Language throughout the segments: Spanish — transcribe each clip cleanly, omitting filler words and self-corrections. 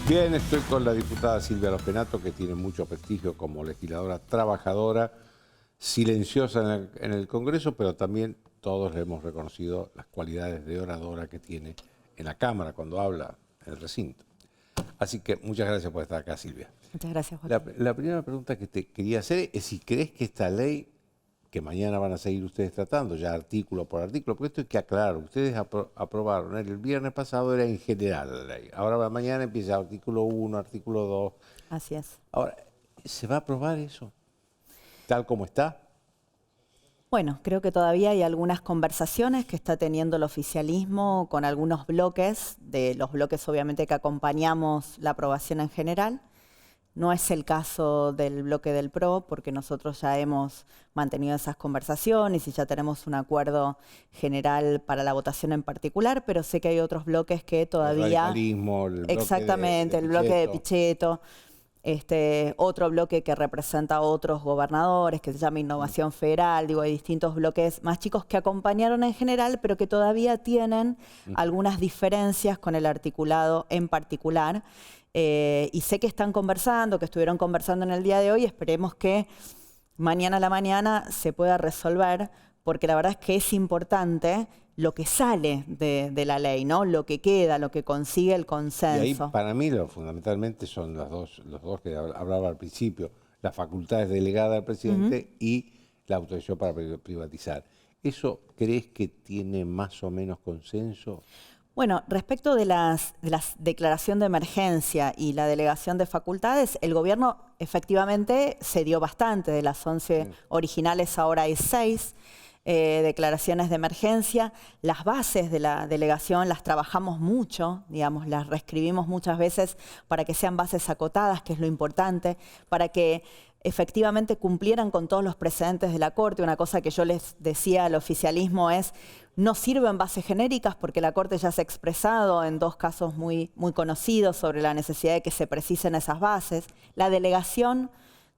Bien, estoy con la diputada Silvia Lopenato, que tiene mucho prestigio como legisladora trabajadora, silenciosa en el Congreso, pero también todos le hemos reconocido las cualidades de oradora que tiene en la Cámara cuando habla en el recinto. Así que muchas gracias por estar acá, Silvia. Muchas gracias, Joaquín. La primera pregunta que te quería hacer es si crees que esta ley, que mañana van a seguir ustedes tratando, ya artículo por artículo, porque esto hay que aclarar, ustedes aprobaron el viernes pasado, era en general la ley, ahora mañana empieza artículo 1, artículo 2. Así es. Ahora, ¿se va a aprobar eso? ¿Tal como está? Bueno, creo que todavía hay algunas conversaciones que está teniendo el oficialismo con algunos bloques, de los bloques obviamente que acompañamos la aprobación en general. No es el caso del bloque del PRO, porque nosotros ya hemos mantenido esas conversaciones y ya tenemos un acuerdo general para la votación en particular, pero sé que hay otros bloques que todavía... El radicalismo, el bloque exactamente, el bloque de Pichetto, otro bloque que representa a otros gobernadores, que se llama Innovación Federal, digo, hay distintos bloques más chicos que acompañaron en general, pero que todavía tienen algunas diferencias con el articulado en particular. Y sé que están conversando, que estuvieron conversando en el día de hoy. Esperemos que mañana a la mañana se pueda resolver, porque la verdad es que es importante lo que sale de la ley, ¿no? Lo que queda, lo que consigue el consenso. Y ahí para mí fundamentalmente son los dos que hablaba al principio, las facultades delegadas al presidente y la autorización para privatizar. ¿Eso crees que tiene más o menos consenso? Bueno, respecto de las declaración de emergencia y la delegación de facultades, el gobierno efectivamente cedió bastante. De las 11 originales ahora hay 6 declaraciones de emergencia. Las bases de la delegación las trabajamos mucho, digamos, las reescribimos muchas veces para que sean bases acotadas, que es lo importante, para que efectivamente cumplieran con todos los precedentes de la Corte. Una cosa que yo les decía al oficialismo es: no sirven bases genéricas, porque la Corte ya se ha expresado en 2 casos muy conocidos sobre la necesidad de que se precisen esas bases. La delegación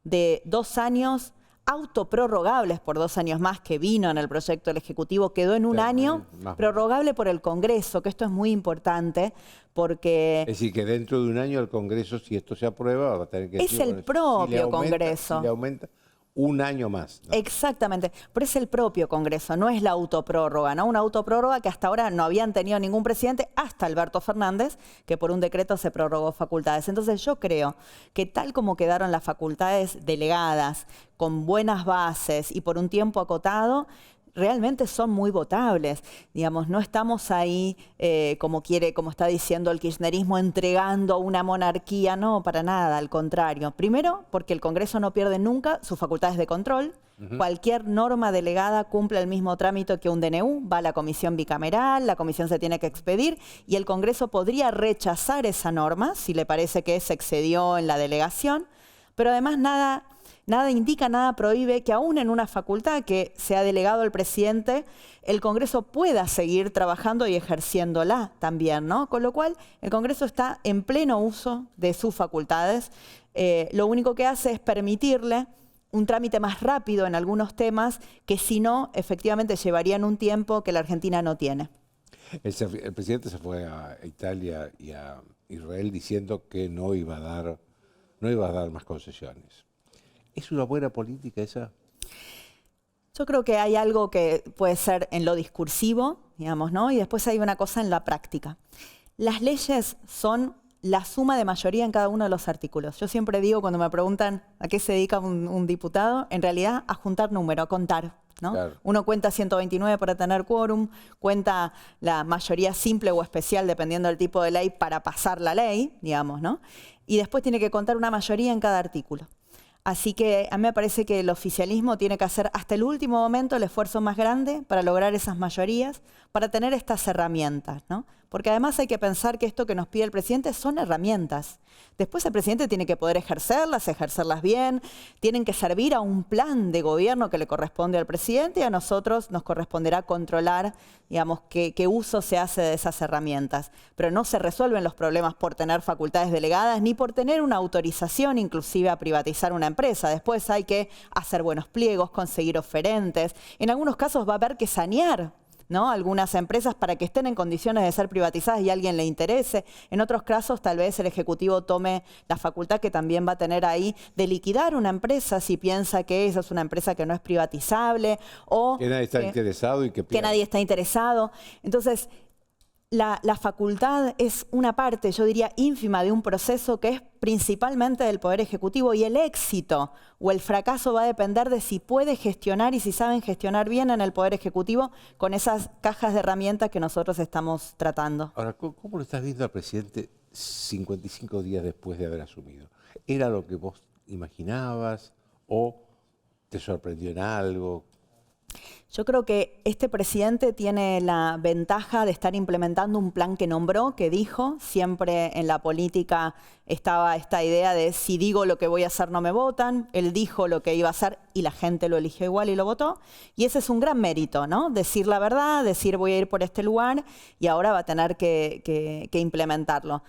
de 2 años, autoprorrogables por 2 años más, que vino en el proyecto del Ejecutivo, quedó en un año, prorrogable por el Congreso, que esto es muy importante, porque... Es decir, que dentro de un año el Congreso, si esto se aprueba, va a tener que... Es el propio Congreso. Si le aumenta un año más, ¿no? Exactamente, pero es el propio Congreso, no es la autoprórroga, ¿no? Una autoprórroga que hasta ahora no habían tenido ningún presidente, hasta Alberto Fernández, que por un decreto se prorrogó facultades. Entonces yo creo que tal como quedaron las facultades delegadas, con buenas bases y por un tiempo acotado, realmente son muy votables. Digamos, no estamos ahí como está diciendo el kirchnerismo, entregando una monarquía. No, para nada, al contrario. Primero, porque el Congreso no pierde nunca sus facultades de control. Cualquier norma delegada cumple el mismo trámite que un DNU, va a la comisión bicameral, la comisión se tiene que expedir y el Congreso podría rechazar esa norma si le parece que se excedió en la delegación, pero además nada indica, nada prohíbe que aún en una facultad que se ha delegado al presidente, el Congreso pueda seguir trabajando y ejerciéndola también, ¿no? Con lo cual, el Congreso está en pleno uso de sus facultades. Lo único que hace es permitirle un trámite más rápido en algunos temas que si no, efectivamente llevarían un tiempo que la Argentina no tiene. El presidente se fue a Italia y a Israel diciendo que no iba a dar más concesiones. ¿Es una buena política esa? Yo creo que hay algo que puede ser en lo discursivo, digamos, ¿no? Y después hay una cosa en la práctica. Las leyes son la suma de mayoría en cada uno de los artículos. Yo siempre digo, cuando me preguntan a qué se dedica un diputado, en realidad a juntar números, a contar, ¿no? Claro. Uno cuenta 129 para tener quórum, cuenta la mayoría simple o especial, dependiendo del tipo de ley, para pasar la ley, digamos, ¿no? Y después tiene que contar una mayoría en cada artículo. Así que a mí me parece que el oficialismo tiene que hacer hasta el último momento el esfuerzo más grande para lograr esas mayorías, para tener estas herramientas, ¿no? Porque además hay que pensar que esto que nos pide el presidente son herramientas. Después el presidente tiene que poder ejercerlas bien, tienen que servir a un plan de gobierno que le corresponde al presidente y a nosotros nos corresponderá controlar, digamos, qué uso se hace de esas herramientas. Pero no se resuelven los problemas por tener facultades delegadas ni por tener una autorización inclusive a privatizar una empresa. Después hay que hacer buenos pliegos, conseguir oferentes. En algunos casos va a haber que sanear ¿no? Algunas empresas para que estén en condiciones de ser privatizadas y a alguien le interese. En otros casos, tal vez el Ejecutivo tome la facultad que también va a tener ahí de liquidar una empresa si piensa que esa es una empresa que no es privatizable o que nadie está interesado y que nadie está interesado. Entonces, la facultad es una parte, yo diría, ínfima de un proceso que es principalmente del Poder Ejecutivo, y el éxito o el fracaso va a depender de si puede gestionar y si saben gestionar bien en el Poder Ejecutivo con esas cajas de herramientas que nosotros estamos tratando. Ahora, ¿cómo lo estás viendo al presidente 55 días después de haber asumido? ¿Era lo que vos imaginabas o te sorprendió en algo? Yo creo que este presidente tiene la ventaja de estar implementando un plan que nombró, que dijo. Siempre en la política estaba esta idea de si digo lo que voy a hacer no me votan. Él dijo lo que iba a hacer y la gente lo eligió igual y lo votó. Y ese es un gran mérito, ¿no? Decir la verdad, decir voy a ir por este lugar y ahora va a tener que implementarlo.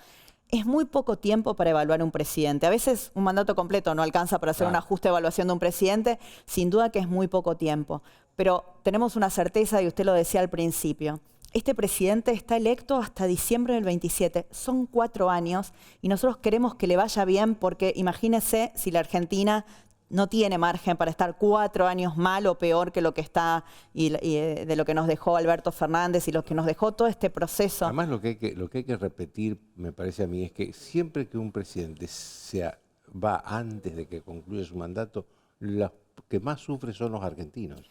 Es muy poco tiempo para evaluar un presidente. A veces un mandato completo no alcanza para hacer una justa evaluación de un presidente. Sin duda que es muy poco tiempo. Pero tenemos una certeza, y usted lo decía al principio. Este presidente está electo hasta diciembre del 27. Son 4 años y nosotros queremos que le vaya bien porque imagínese si la Argentina no tiene margen para estar 4 años mal o peor que lo que está y de lo que nos dejó Alberto Fernández y lo que nos dejó todo este proceso. Además, lo que hay que repetir, me parece a mí, es que siempre que un presidente va antes de que concluya su mandato, los que más sufren son los argentinos.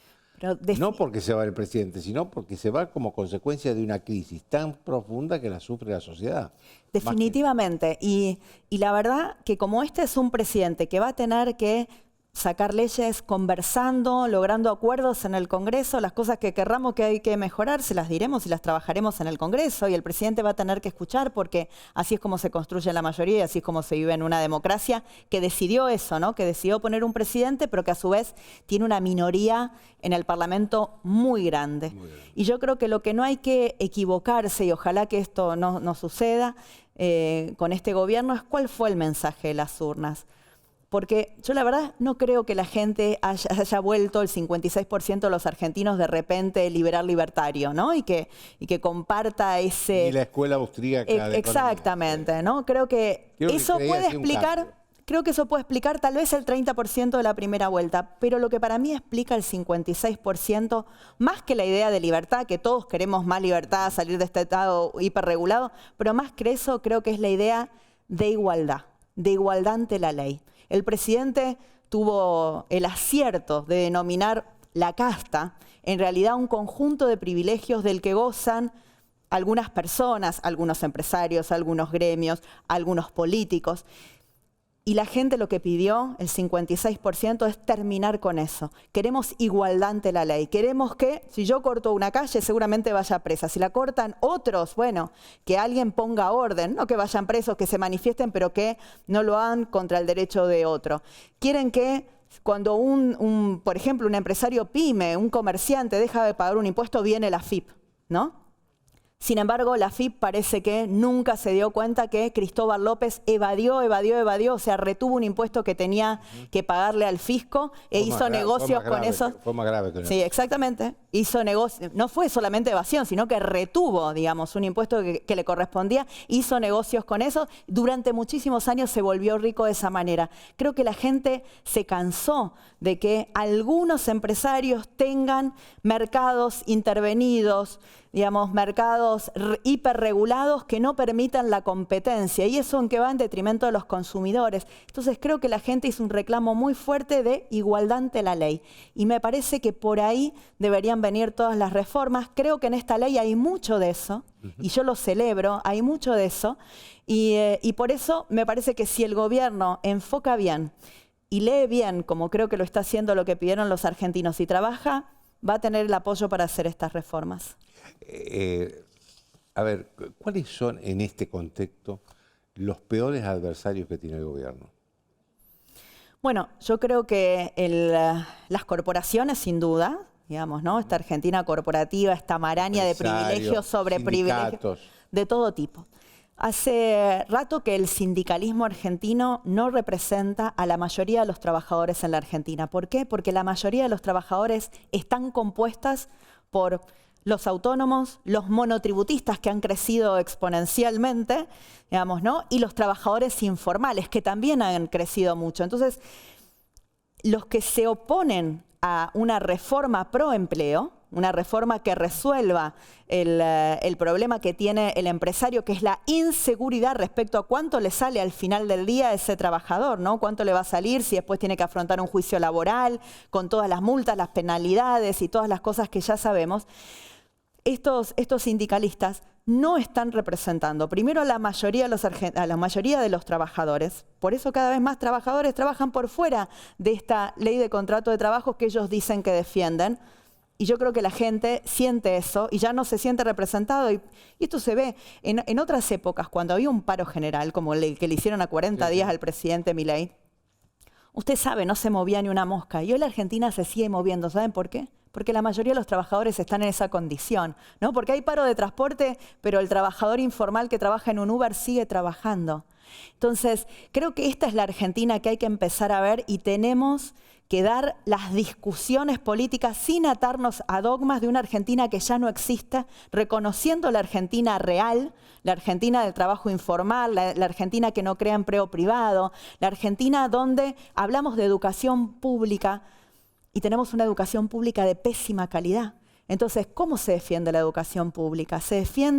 No porque se va el presidente, sino porque se va como consecuencia de una crisis tan profunda que la sufre la sociedad. Definitivamente. Y la verdad que como este es un presidente que va a tener que sacar leyes conversando, logrando acuerdos en el Congreso, las cosas que querramos que hay que mejorar, se las diremos y las trabajaremos en el Congreso, y el presidente va a tener que escuchar porque así es como se construye la mayoría y así es como se vive en una democracia que decidió eso, ¿no? Que decidió poner un presidente, pero que a su vez tiene una minoría en el Parlamento muy grande. Y yo creo que lo que no hay que equivocarse, y ojalá que esto no suceda con este gobierno, es cuál fue el mensaje de las urnas. Porque yo la verdad no creo que la gente haya vuelto el 56% de los argentinos de repente libertario, ¿no? Y que comparta ese... Y la escuela austríaca de exactamente, ¿no? Creo que eso puede explicar... Creo que eso puede explicar tal vez el 30% de la primera vuelta, pero lo que para mí explica el 56%, más que la idea de libertad, que todos queremos más libertad, salir de este estado hiperregulado, pero más que eso creo que es la idea de igualdad ante la ley. El presidente tuvo el acierto de denominar la casta, en realidad un conjunto de privilegios del que gozan algunas personas, algunos empresarios, algunos gremios, algunos políticos. Y la gente lo que pidió, el 56%, es terminar con eso. Queremos igualdad ante la ley. Queremos que, si yo corto una calle, seguramente vaya presa. Si la cortan otros, bueno, que alguien ponga orden, no que vayan presos, que se manifiesten, pero que no lo hagan contra el derecho de otro. Quieren que cuando por ejemplo, un empresario pyme, un comerciante deja de pagar un impuesto, viene la AFIP, ¿no? Sin embargo, la AFIP parece que nunca se dio cuenta que Cristóbal López evadió, o sea, retuvo un impuesto que tenía que pagarle al fisco e hizo negocios con eso. Fue más grave que eso. Sí, exactamente. Hizo negocios, no fue solamente evasión, sino que retuvo, digamos, un impuesto que le correspondía, hizo negocios con eso. Durante muchísimos años se volvió rico de esa manera. Creo que la gente se cansó de que algunos empresarios tengan mercados intervenidos, digamos, mercados hiperregulados que no permitan la competencia, y eso en que va en detrimento de los consumidores. Entonces creo que la gente hizo un reclamo muy fuerte de igualdad ante la ley, y me parece que por ahí deberían venir todas las reformas. Creo que en esta ley hay mucho de eso, y yo lo celebro, hay mucho de eso, y por eso me parece que si el gobierno enfoca bien y lee bien, como creo que lo está haciendo lo que pidieron los argentinos, y trabaja, va a tener el apoyo para hacer estas reformas. A ver, ¿cuáles son en este contexto los peores adversarios que tiene el gobierno? Bueno, yo creo que las corporaciones, sin duda, digamos, ¿no? Esta Argentina corporativa, esta maraña de privilegios sobre privilegios de todo tipo. Hace rato que el sindicalismo argentino no representa a la mayoría de los trabajadores en la Argentina. ¿Por qué? Porque la mayoría de los trabajadores están compuestas por los autónomos, los monotributistas que han crecido exponencialmente, digamos, ¿no? Y los trabajadores informales que también han crecido mucho. Entonces, los que se oponen a una reforma pro empleo, una reforma que resuelva el problema que tiene el empresario, que es la inseguridad respecto a cuánto le sale al final del día a ese trabajador, ¿no? Cuánto le va a salir si después tiene que afrontar un juicio laboral con todas las multas, las penalidades y todas las cosas que ya sabemos. Estos sindicalistas no están representando, primero, a la mayoría de los trabajadores. Por eso cada vez más trabajadores trabajan por fuera de esta ley de contrato de trabajo que ellos dicen que defienden. Y yo creo que la gente siente eso y ya no se siente representado. Y esto se ve en otras épocas, cuando había un paro general, como el que le hicieron a 40 días al presidente Milei. Usted sabe, no se movía ni una mosca. Y hoy la Argentina se sigue moviendo. ¿Saben por qué? Porque la mayoría de los trabajadores están en esa condición, ¿no? Porque hay paro de transporte, pero el trabajador informal que trabaja en un Uber sigue trabajando. Entonces, creo que esta es la Argentina que hay que empezar a ver y tenemos que dar las discusiones políticas sin atarnos a dogmas de una Argentina que ya no existe, reconociendo la Argentina real, la Argentina del trabajo informal, la Argentina que no crea empleo privado, la Argentina donde hablamos de educación pública y tenemos una educación pública de pésima calidad. Entonces, ¿cómo se defiende la educación pública?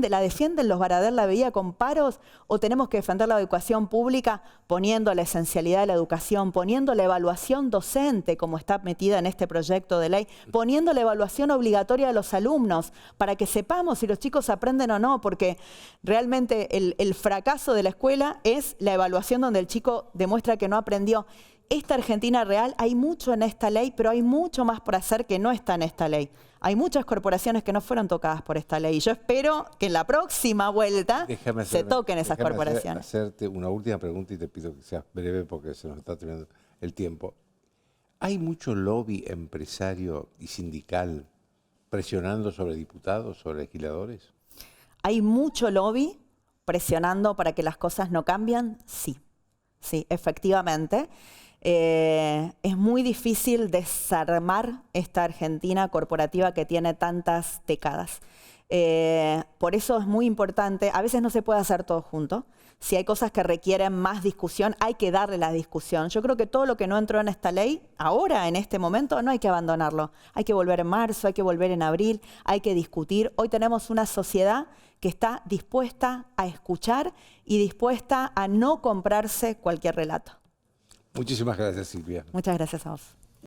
¿La defienden los Baradel la veía con paros o tenemos que defender la educación pública poniendo la esencialidad de la educación, poniendo la evaluación docente como está metida en este proyecto de ley, poniendo la evaluación obligatoria de los alumnos para que sepamos si los chicos aprenden o no? Porque realmente el fracaso de la escuela es la evaluación donde el chico demuestra que no aprendió. Esta Argentina real, hay mucho en esta ley, pero hay mucho más por hacer que no está en esta ley. Hay muchas corporaciones que no fueron tocadas por esta ley. Y yo espero que en la próxima vuelta se toquen esas corporaciones. Hacerte una última pregunta y te pido que seas breve porque se nos está terminando el tiempo. ¿Hay mucho lobby empresario y sindical presionando sobre diputados, sobre legisladores? ¿Hay mucho lobby presionando para que las cosas no cambien? Sí, sí, efectivamente. Es muy difícil desarmar esta Argentina corporativa que tiene tantas décadas. Por eso es muy importante, a veces no se puede hacer todo junto. Si hay cosas que requieren más discusión, hay que darle la discusión. Yo creo que todo lo que no entró en esta ley, ahora, en este momento, no hay que abandonarlo. Hay que volver en marzo, hay que volver en abril, hay que discutir. Hoy tenemos una sociedad que está dispuesta a escuchar y dispuesta a no comprarse cualquier relato. Muchísimas gracias, Silvia. Muchas gracias a vos.